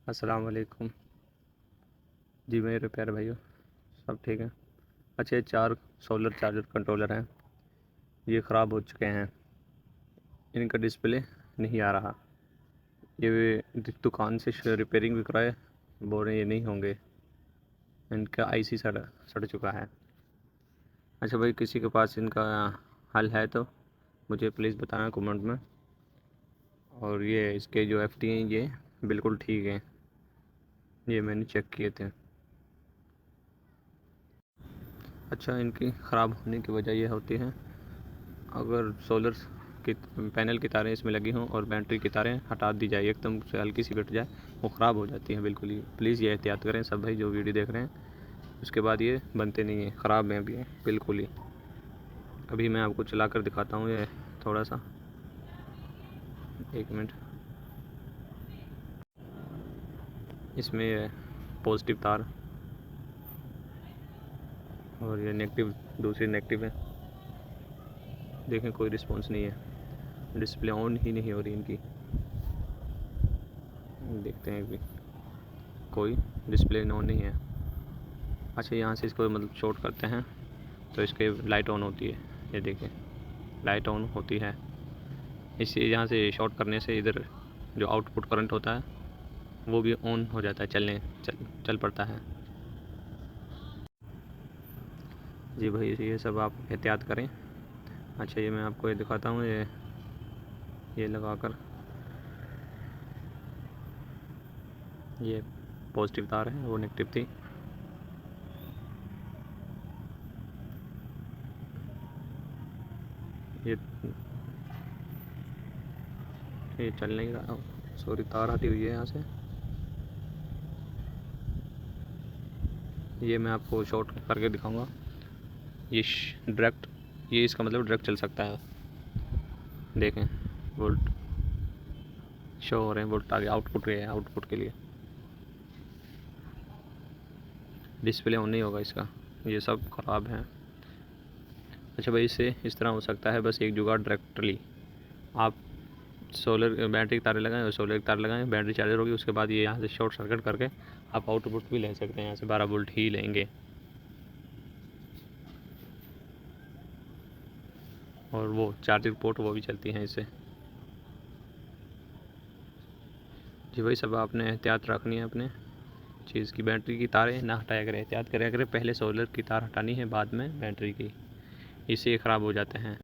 अस्सलाम वालेकुम। जी मेरे प्यारे भाइयों, सब ठीक है। अच्छा, ये 4 सोलर चार्जर कंट्रोलर हैं, ये ख़राब हो चुके हैं। इनका डिस्प्ले नहीं आ रहा। ये दुकान से रिपेयरिंग भी कराए, बोल रहे ये नहीं होंगे। इनका आईसी सड़ चुका है। अच्छा भाई, किसी के पास इनका हल है तो मुझे प्लीज़ बताना कमेंट में। और ये इसके जो एफटी हैं ये बिल्कुल ठीक हैं, ये मैंने चेक किए थे। अच्छा, इनकी ख़राब होने की वजह यह होती है, अगर सोलर की पैनल की तारें इसमें लगी हों और बैटरी की तारें हटा दी जाए, एकदम से हल्की सी कट जाए, वो ख़राब हो जाती हैं बिल्कुल ही। प्लीज़ ये एहतियात करें सब भाई जो वीडियो देख रहे हैं। उसके बाद ये बनते नहीं हैं, ख़राब हैं भी बिल्कुल ही। अभी मैं आपको चला कर दिखाता हूँ, ये थोड़ा सा, 1 मिनट। इसमें ये पॉजिटिव तार और ये नेगेटिव, दूसरी नेगेटिव है। देखें कोई रिस्पॉन्स नहीं है, डिस्प्ले ऑन ही नहीं हो रही इनकी। देखते हैं अभी, कोई डिस्प्ले ऑन नहीं है। अच्छा, यहाँ से इसको मतलब शॉर्ट करते हैं तो इसके लाइट ऑन होती है। ये देखिए लाइट ऑन होती है। इसे यहाँ से शॉर्ट करने से इधर जो आउटपुट करंट होता है वो भी ऑन हो जाता है, चल पड़ता है। जी भाई, ये सब आप एहतियात करें। अच्छा, ये मैं आपको ये दिखाता हूँ, ये लगाकर, ये पॉजिटिव तार है, वो नेगेटिव थी। ये चल नहीं रहा, सॉरी, तार हटी हुई है यहाँ से। ये मैं आपको शॉर्ट करके दिखाऊंगा। ये डायरेक्ट, ये इसका मतलब डायरेक्ट चल सकता है। देखें वोल्ट शो हो रहे हैं, वोल्ट आगे आउटपुट के लिए डिस्प्ले ऑन नहीं होगा इसका। ये सब ख़राब है। अच्छा भाई, इससे इस तरह हो सकता है, बस एक जुगाड़ डायरेक्टली आप सोलर बैटरी की तारें लगाएं और सोलर की तार लगाएं, बैटरी चार्जर होगी, उसके बाद ये यहाँ से शॉर्ट सर्किट करके आप आउटपुट भी ले सकते हैं। यहाँ से 12 वोल्ट ही लेंगे और वो चार्जिंग पोर्ट वो भी चलती हैं इससे। जी भाई, सब आपने एहतियात रखनी है अपने चीज़ की। बैटरी की तारें ना हटाया करें, एहतियात करें करें, पहले सोलर की तार हटानी है, बाद में बैटरी की, इससे ये ख़राब हो जाते हैं।